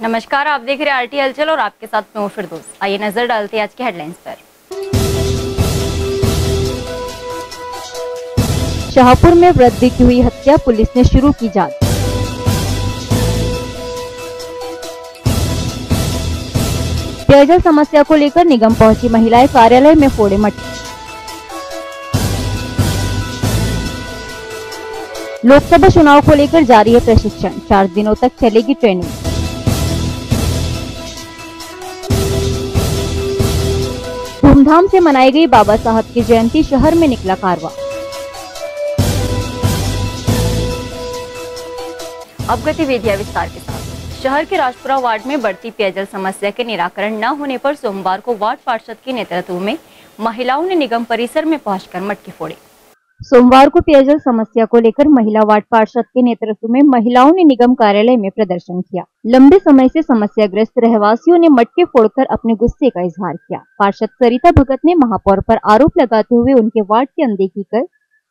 नमस्कार, आप देख रहे हैं आरटी हलचल और आपके साथ मैं हूं फिरदौस। आइए नजर डालते हैं आज के हेडलाइंस पर। शाहपुर में वृद्ध की हुई हत्या, पुलिस ने शुरू की जांच। पेयजल समस्या को लेकर निगम पहुंची महिलाएं, कार्यालय में फोड़े मटके। लोकसभा चुनाव को लेकर जारी है प्रशिक्षण, 4 दिनों तक चलेगी ट्रेनिंग। धूमधाम से मनाई गई बाबा साहब की जयंती, शहर में निकला कारवां। अब गतिविधियां विस्तार के साथ। शहर के राजपुरा वार्ड में बढ़ती पेयजल समस्या के निराकरण न होने पर सोमवार को वार्ड पार्षद के नेतृत्व में महिलाओं ने निगम परिसर में पहुंचकर मटके फोड़े। सोमवार को पेयजल समस्या को लेकर महिला वार्ड पार्षद के नेतृत्व में महिलाओं ने निगम कार्यालय में प्रदर्शन किया। लंबे समय से समस्याग्रस्त रहवासियों ने मटके फोड़कर अपने गुस्से का इजहार किया। पार्षद सरिता भगत ने महापौर पर आरोप लगाते हुए उनके वार्ड की अनदेखी कर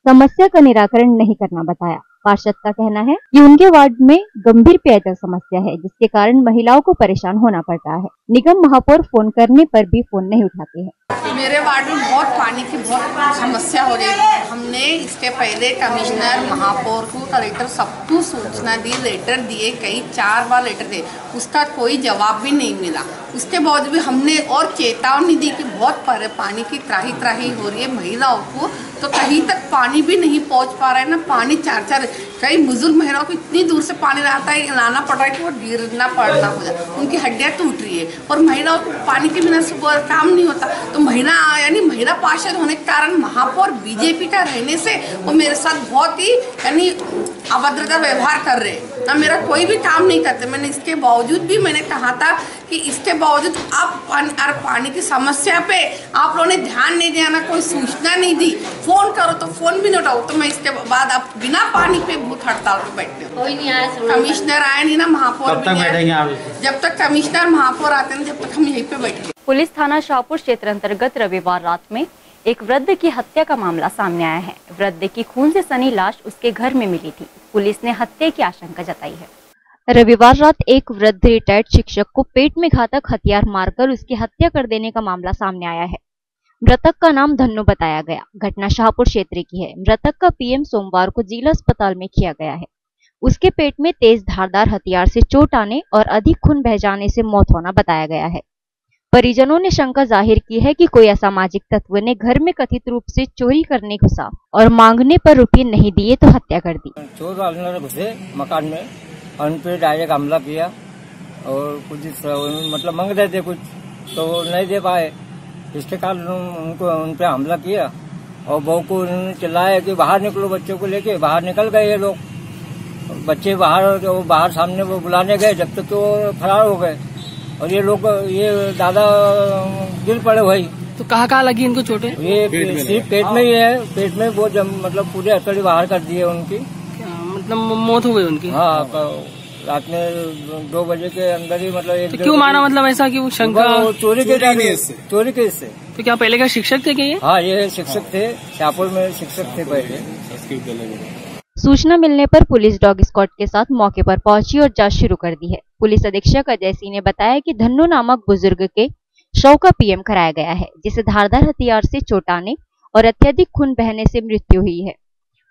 समस्या का निराकरण नहीं करना बताया। पार्षद का कहना है कि उनके वार्ड में गंभीर पेयजल समस्या है, जिसके कारण महिलाओं को परेशान होना पड़ता है। निगम महापौर फोन करने पर भी फोन नहीं उठाते हैं। मेरे वार्ड में बहुत पानी की बहुत समस्या हो रही है। हमने इसके पहले कमिश्नर, महापौर को, कलेक्टर सबको सूचना दी, लेटर दिए, कई 4 बार लेटर दिए, उसका कोई जवाब भी नहीं मिला। उसके बाद भी हमने और चेतावनी दी कि बहुत पानी की त्राही हो रही है महिलाओं को, तो कहीं तक पानी भी नहीं पहुंच पा रहा है ना। पानी 4 कई बुजुर्ग महिलाओं को इतनी दूर से पानी लाना पड़ रहा है कि वो गिरना पड़ना हो जाए, उनकी हड्डियाँ टूट रही है और महिलाओं को पानी के बिना से काम नहीं होता। तो महिला पार्षद होने के कारण, महापौर बीजेपी का रहने से वो मेरे साथ बहुत ही अभद्रता व्यवहार कर रहे हैं ना। मेरा कोई भी काम नहीं करते। मैंने इसके बावजूद भी मैंने कहा था कि इसके बावजूद आप पानी की समस्या पे आप लोगों ने ध्यान नहीं दिया ना, कोई सूचना नहीं दी। फोन करो तो फोन भी नहीं उठाओ, तो मैं इसके बाद आप बिना पानी पे भूख हड़ताल पे बैठते हो। कोई नहीं आया, कमिश्नर आए नहीं ना, महापौर भी नहीं। जब तक कमिश्नर महापौर आते हैं, जब तक हम यहीं पे बैठे। पुलिस थाना शाहपुर क्षेत्र अंतर्गत रविवार रात में एक वृद्ध की हत्या का मामला सामने आया है। वृद्ध की खून से सनी लाश उसके घर में मिली थी। पुलिस ने हत्या की आशंका जताई है। रविवार रात एक वृद्ध रिटायर्ड शिक्षक को पेट में घातक हथियार मारकर उसकी हत्या कर देने का मामला सामने आया है। मृतक का नाम धन्नू बताया गया। घटना शाहपुर क्षेत्र की है। मृतक का पीएम सोमवार को जिला अस्पताल में किया गया है। उसके पेट में तेज धारदार हथियार से चोट आने और अधिक खून बह जाने से मौत होना बताया गया है। परिजनों ने शंका जाहिर की है कि कोई असामाजिक तत्व ने घर में कथित रूप से चोरी करने घुसा और मांगने पर रुपये नहीं दिए तो हत्या कर दी। चोर घुसे मकान में और उन पे डायरेक्ट हमला किया और कुछ मतलब मांग रहे थे कुछ, तो नहीं दे पाए। इसके कारण उन पे हमला किया और बहू को उन्होंने चिल्लाया कि बाहर निकलो, बच्चों को लेके बाहर निकल गए ये लोग। बच्चे बाहर सामने वो बुलाने गए, जब तक तो फरार हो गए और ये दादा गिर पड़े भाई। तो कहाँ लगी इनको चोटें? ये सिर्फ पेट में ही है। पेट में वो मतलब पूरे हथकड़ी बाहर कर दिए उनकी। मतलब मौत हो गई उनकी? हाँ, रात में 2 बजे के अंदर ही मतलब। तो क्यों माना, मतलब ऐसा कि वो शंका? चोरी के इससे। तो क्या पहले का शिक्षक थे क्या ये? हाँ, ये शिक्षक थे, शाहपुर में शिक्षक थे पहले। सूचना मिलने पर पुलिस डॉग स्क्वाड के साथ मौके पर पहुंची और जांच शुरू कर दी है। पुलिस अधीक्षक अजय सिंह ने बताया कि धन्नू नामक बुजुर्ग के शव का पीएम कराया गया है, जिसे धारदार हथियार से चोट आने और अत्यधिक खून बहने से मृत्यु हुई है।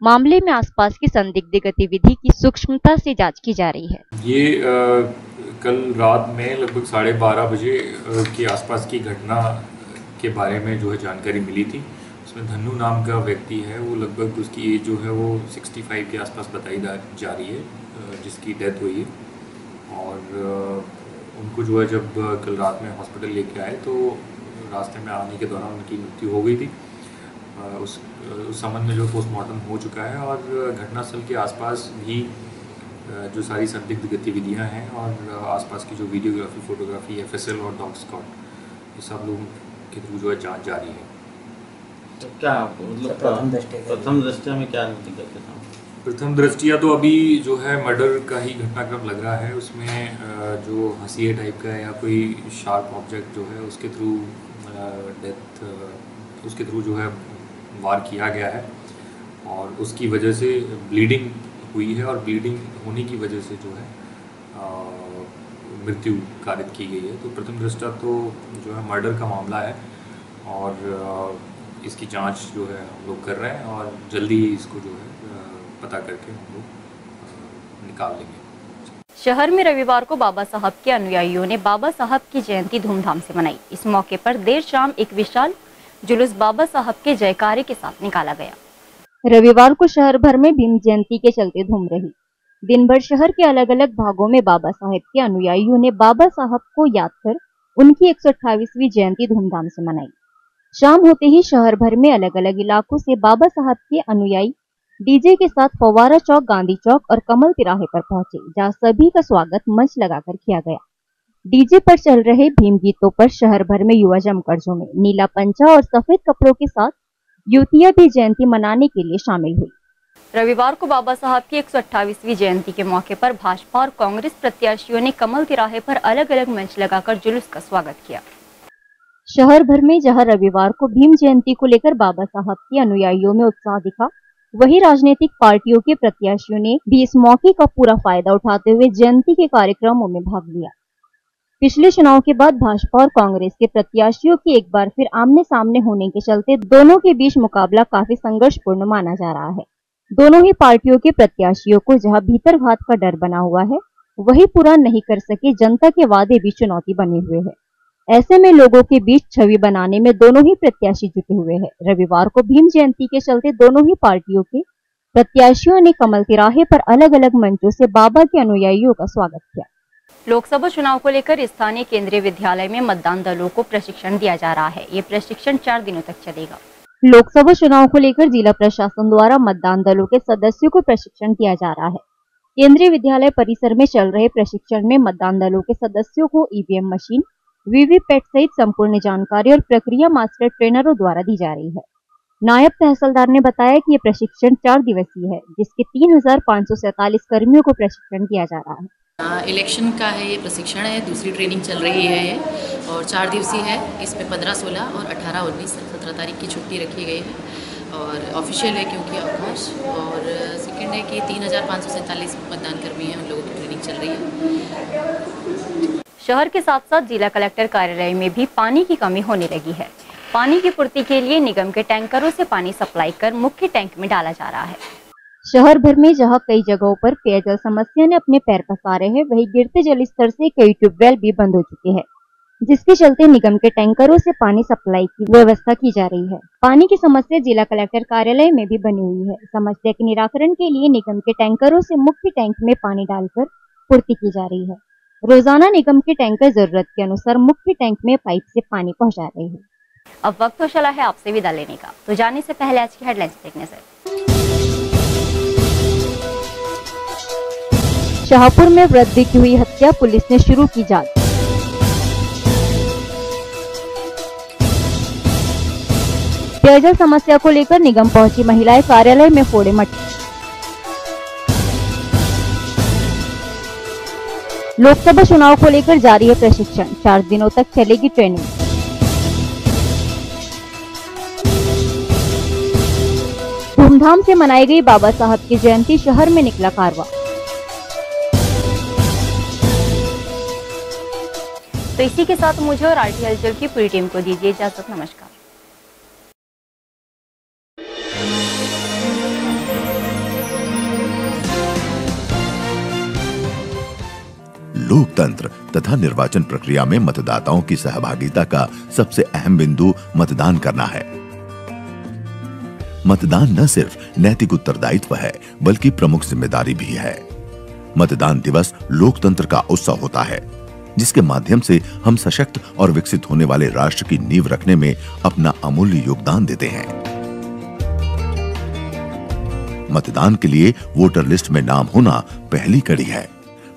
मामले में आसपास की संदिग्ध गतिविधि की सूक्ष्मता से जांच की जा रही है। ये कल रात में लगभग 12:30 बजे के आसपास की घटना के बारे में जो है जानकारी मिली थी। उसमें धन्नू नाम का व्यक्ति है, वो लगभग उसकी एज जो है वो 65 के आसपास बताई जा रही है, जिसकी डेथ हुई है। और उनको जो है जब कल रात में हॉस्पिटल लेके आए तो रास्ते में आने के दौरान उनकी मृत्यु हो गई थी। उस संबंध में जो पोस्टमार्टम हो चुका है और घटनास्थल के आसपास भी जो सारी संदिग्ध गतिविधियां हैं और आसपास की जो वीडियोग्राफी, फोटोग्राफी, एफएसएल और डॉग स्क्वाड, ये सब लोगों के थ्रू जो है जांच जारी है। तो क्या मतलब प्रथम दृष्टया में क्या दिक्कत है? प्रथम दृष्टिया तो अभी जो है मर्डर का ही घटनाक्रम लग रहा है। उसमें जो हंसिया टाइप का या कोई शार्प ऑब्जेक्ट जो है उसके थ्रू जो है वार किया गया है और उसकी वजह से ब्लीडिंग हुई है और ब्लीडिंग होने की वजह से जो है मृत्यु कारित की गई है। तो प्रथम दृष्टया तो जो है मर्डर का मामला है और इसकी जांच जो है हम लोग कर रहे हैं और जल्दी ही इसको जो है पता करके हम लोग निकाल लेंगे। शहर में रविवार को बाबा साहब के अनुयायियों ने बाबा साहब की जयंती धूमधाम से मनाई। इस मौके पर देर शाम एक विशाल जुलूस बाबा साहब के जयकारे के साथ निकाला गया। रविवार को शहर भर में भीम जयंती के चलते धूम रही। दिन भर शहर के अलग अलग भागों में बाबा साहब के अनुयायियों ने बाबा साहब को याद कर उनकी 128वीं जयंती धूमधाम से मनाई। शाम होते ही शहर भर में अलग अलग इलाकों से बाबा साहब के अनुयायी डीजे के साथ फव्वारा चौक, गांधी चौक और कमल तिराहे पर पहुंचे, जहां सभी का स्वागत मंच लगाकर किया गया। डीजे पर चल रहे भीम गीतों पर शहर भर में युवा जमकर झूमे। नीला पंचा और सफेद कपड़ों के साथ युवतियां भी जयंती मनाने के लिए शामिल हुई। रविवार को बाबा साहब की 128वीं जयंती के मौके पर भाजपा और कांग्रेस प्रत्याशियों ने कमल तिराहे पर अलग अलग मंच लगाकर जुलूस का स्वागत किया। शहर भर में जहां रविवार को भीम जयंती को लेकर बाबा साहब के अनुयायियों में उत्साह दिखा, वहीं राजनीतिक पार्टियों के प्रत्याशियों ने भी इस मौके का पूरा फायदा उठाते हुए जयंती के कार्यक्रमों में भाग लिया। पिछले चुनाव के बाद भाजपा और कांग्रेस के प्रत्याशियों की एक बार फिर आमने सामने होने के चलते दोनों के बीच मुकाबला काफी संघर्षपूर्ण माना जा रहा है। दोनों ही पार्टियों के प्रत्याशियों को जहां भीतर घात का डर बना हुआ है, वही पूरा नहीं कर सके जनता के वादे भी चुनौती बने हुए हैं। ऐसे में लोगों के बीच छवि बनाने में दोनों ही प्रत्याशी जुटे हुए हैं। रविवार को भीम जयंती के चलते दोनों ही पार्टियों के प्रत्याशियों ने कमल तिराहे पर अलग अलग मंचों से बाबा के अनुयायियों का स्वागत किया। लोकसभा चुनाव को लेकर स्थानीय केंद्रीय विद्यालय में मतदान दलों को प्रशिक्षण दिया जा रहा है। ये प्रशिक्षण 4 दिनों तक चलेगा। लोकसभा चुनाव को लेकर जिला प्रशासन द्वारा मतदान दलों के सदस्यों को प्रशिक्षण दिया जा रहा है। केंद्रीय विद्यालय परिसर में चल रहे प्रशिक्षण में मतदान दलों के सदस्यों को ईवीएम मशीन, वीवीपैट सहित संपूर्ण जानकारी और प्रक्रिया मास्टर ट्रेनरों द्वारा दी जा रही है। नायब तहसीलदार ने बताया कि ये प्रशिक्षण 4 दिवसीय है, जिसके 3547 कर्मियों को प्रशिक्षण दिया जा रहा है। इलेक्शन का है ये प्रशिक्षण है, दूसरी ट्रेनिंग चल रही है ये और 4 दिवसीय है। इसमें 15, 16 और 18, 19, 17 तारीख की छुट्टी रखी गई है और ऑफिशियल है क्योंकि अवकाश। और सेकेंड है कि 3547 मतदान कर्मी हैं, उन लोगों की ट्रेनिंग चल रही है। शहर के साथ साथ जिला कलेक्टर कार्यालय में भी पानी की कमी होने लगी है। पानी की पूर्ति के लिए निगम के टैंकरों से पानी सप्लाई कर मुख्य टैंक में डाला जा रहा है। शहर भर में जहां कई जगहों पर पेयजल समस्या ने अपने पैर पसारे हैं, वहीं गिरते जल स्तर से कई ट्यूबवेल भी बंद हो चुके हैं, जिसके चलते निगम के टैंकरों से पानी सप्लाई की व्यवस्था की जा रही है। पानी की समस्या जिला कलेक्टर कार्यालय में भी बनी हुई है। समस्या के निराकरण के लिए निगम के टैंकरों से मुख्य टैंक में पानी डालकर पूर्ति की जा रही है। रोजाना निगम के टैंकर जरूरत के अनुसार मुख्य टैंक में पाइप से पानी पहुंचा रहे हैं। अब वक्त हो चला है आपसे विदा लेने का, तो जाने से पहले आज की हेडलाइंस देखने से। शाहपुर में वृद्ध की हुई हत्या, पुलिस ने शुरू की जांच। पेयजल समस्या को लेकर निगम पहुंची महिलाएं, कार्यालय में फोड़े मटे। लोकसभा चुनाव को लेकर जारी है प्रशिक्षण, 4 दिनों तक चलेगी ट्रेनिंग। धूमधाम से मनाई गई बाबा साहब की जयंती, शहर में निकला कारवां। तो इसी के साथ मुझे और आरटी हलचल की पूरी टीम को दीजिए इजाजत। नमस्कार। लोकतंत्र तथा निर्वाचन प्रक्रिया में मतदाताओं की सहभागिता का सबसे अहम बिंदु मतदान करना है। मतदान न सिर्फ नैतिक उत्तरदायित्व है, बल्कि प्रमुख जिम्मेदारी भी है। मतदान दिवस लोकतंत्र का उत्सव होता है, जिसके माध्यम से हम सशक्त और विकसित होने वाले राष्ट्र की नींव रखने में अपना अमूल्य योगदान देते हैं। मतदान के लिए वोटर लिस्ट में नाम होना पहली कड़ी है।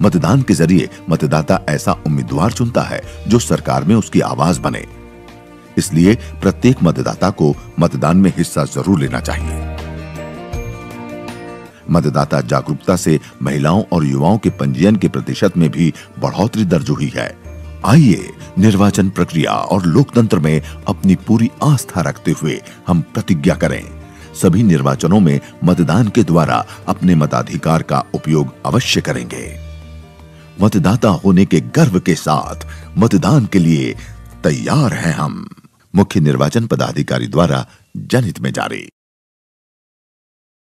मतदान के जरिए मतदाता ऐसा उम्मीदवार चुनता है जो सरकार में उसकी आवाज बने। इसलिए प्रत्येक मतदाता को मतदान में हिस्सा जरूर लेना चाहिए। मतदाता जागरूकता से महिलाओं और युवाओं के पंजीयन के प्रतिशत में भी बढ़ोतरी दर्ज हुई है। आइए निर्वाचन प्रक्रिया और लोकतंत्र में अपनी पूरी आस्था रखते हुए हम प्रतिज्ञा करें। सभी निर्वाचनों में मतदान के द्वारा अपने मताधिकार का उपयोग अवश्य करेंगे। मतदाता होने के गर्व के साथ मतदान के लिए तैयार हैं हम। मुख्य निर्वाचन पदाधिकारी द्वारा जनहित में जारी।